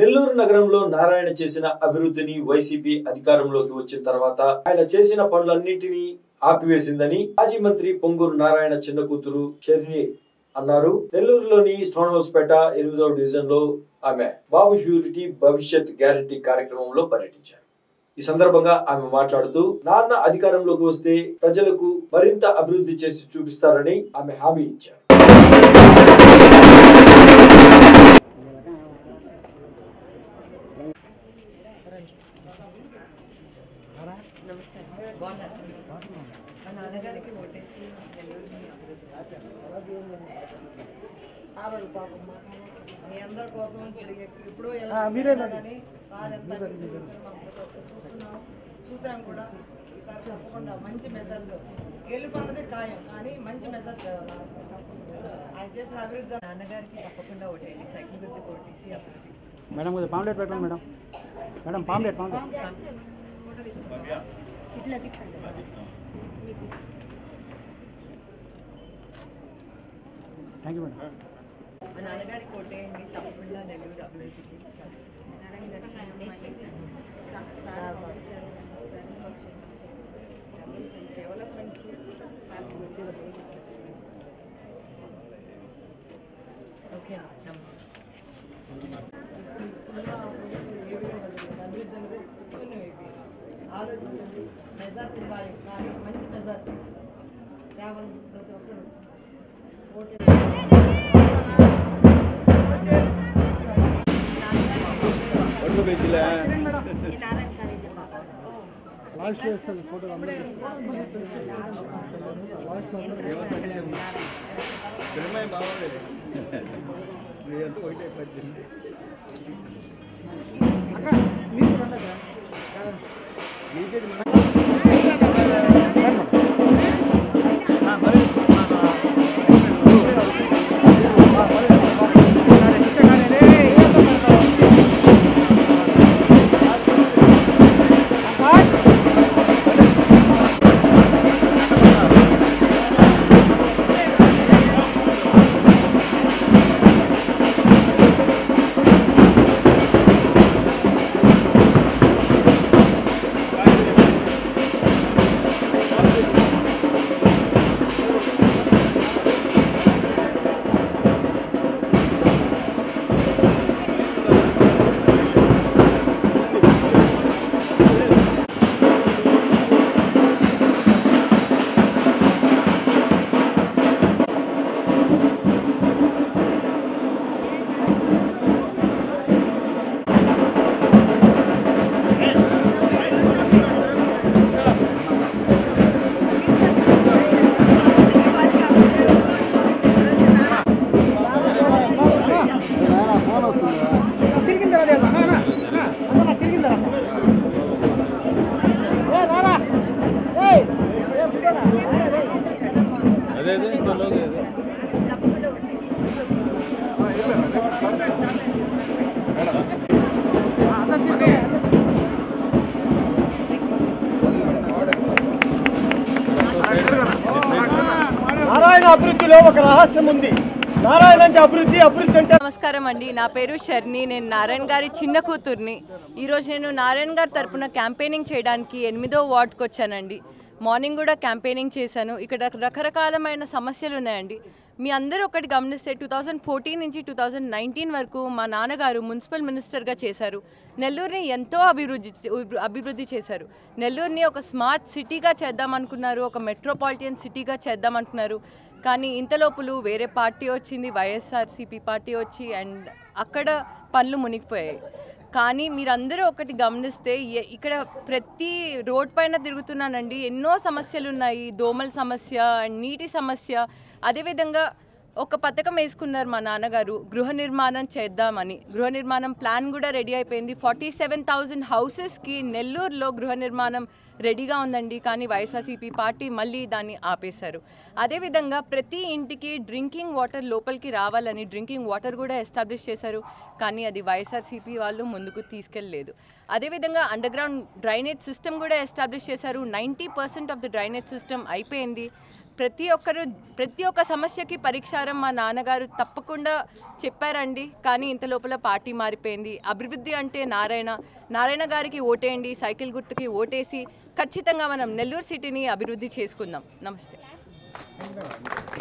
నెల్లూరు నగరంలో నారాయణ చేసిన అభివృద్ధిని వైసీపీ అధికారంలోకి వచ్చిన తర్వాత ఆయన చేసిన పనులన్నింటినీ ఆపివేసిందని మాజీ మంత్రి పొంగూరు నారాయణ చిన్న కూతురు షర్ని అన్నారు. నెల్లూరులోని స్టోన్ హౌస్ పేట 8వ డివిజన్ లో ఆమె బాబు ష్యూరిటీ భవిష్యత్ గ్యారంటీ కార్యక్రమంలో పర్యటించారు. ఈ సందర్భంగా ఆమె మాట్లాడుతూ నాన్న అధికారంలోకి వస్తే ప్రజలకు మరింత అభివృద్ధి చేసి చూపిస్తారని ఆమె హామీ ఇచ్చారు. మీ అందరి కోసం ఇప్పుడు చూసాం కూడా ఈసారి తప్పకుండా మంచి మెజార్లు గెలుపన్నది ఖాయం, కానీ మంచి మెజార్ ఆయన చేసిన అభివృద్ధి నాన్నగారికి తప్పకుండా ఓటేయండి. సైకిల్ గుర్తు ఓటేసి అభివృద్ధి. మేడం కొద్దిగా పాంప్లెట్ పెట్టండి madam. Madam pamphlet thank you madam. మా నాన్నగారికి ఓటేయండి, తప్పకుండా నెల్లూరు అభివృద్ధికి. డెవలప్మెంట్ చూసి ఓకే ఆలోచించండి. మెజార్ ఇవ్వాలి, కానీ మంచి మెజార్ తేవాలి. ప్రతి ఒక్కరు ఓటే ఫోటో నారాయణ అభివృద్ధిలో ఒక రహస్యం ఉంది. నారాయణ అంటే అభివృద్ధి అంటే. నమస్కారం అండి, నా పేరు షర్ని. నేను నారాయణ గారి చిన్న కూతుర్ని. ఈరోజు నేను నారాయణ గారి తరపున క్యాంపెయినింగ్ చేయడానికి 8వ వార్డుకి వచ్చానండి. మార్నింగ్ కూడా క్యాంపెయినింగ్ చేశాను. ఇక్కడ రకరకాలమైన సమస్యలు ఉన్నాయండి. మీ అందరూ ఒకటి గమనిస్తే 2014 నుంచి 2019 వరకు మా నాన్నగారు మున్సిపల్ మినిస్టర్గా చేశారు. నెల్లూరుని ఎంతో అభివృద్ధి చేశారు. నెల్లూరుని ఒక స్మార్ట్ సిటీగా చేద్దామనుకున్నారు, ఒక మెట్రోపాలిటన్ సిటీగా చేద్దామనుకున్నారు. కానీ ఇంతలోపులు వేరే పార్టీ వచ్చింది, వైఎస్ఆర్సీపీ పార్టీ వచ్చి, అండ్ అక్కడ పనులు మునిగిపోయాయి. కానీ మీరందరూ ఒకటి గమనిస్తే ఇక్కడ ప్రతి రోడ్ పైన తిరుగుతున్నానండి, ఎన్నో సమస్యలు ఉన్నాయి. దోమల సమస్య, నీటి సమస్య. అదేవిధంగా ఒక పథకం వేసుకున్నారు మా నాన్నగారు, గృహ నిర్మాణం చేద్దామని. గృహ నిర్మాణం ప్లాన్ కూడా రెడీ అయిపోయింది. 47,000 హౌసెస్కి నెల్లూరులో గృహ నిర్మాణం రెడీగా ఉందండి. కానీ వైఎస్ఆర్సీపీ పార్టీ మళ్ళీ దాన్ని ఆపేశారు. అదేవిధంగా ప్రతి ఇంటికి డ్రింకింగ్ వాటర్ లోపలికి రావాలని డ్రింకింగ్ వాటర్ కూడా ఎస్టాబ్లిష్ చేశారు. కానీ అది వైఎస్ఆర్సీపీ వాళ్ళు ముందుకు తీసుకెళ్ళలేదు. అదేవిధంగా అండర్ గ్రౌండ్ డ్రైనేజ్ సిస్టమ్ కూడా ఎస్టాబ్లిష్ చేశారు. 90% ఆఫ్ ద డ్రైనేజ్ సిస్టమ్ అయిపోయింది. ప్రతి ఒక్క సమస్యకి పరిష్కారం మా నాన్నగారు తప్పకుండా చెప్పారండి. కానీ ఇంత లోపల పార్టీ మారిపోయింది. అభివృద్ధి అంటే నారాయణ గారికి ఓటేయండి, సైకిల్ గుర్తుకి ఓటేసి ఖచ్చితంగా మనం నెల్లూరు సిటీని అభివృద్ధి చేసుకుందాం. నమస్తే.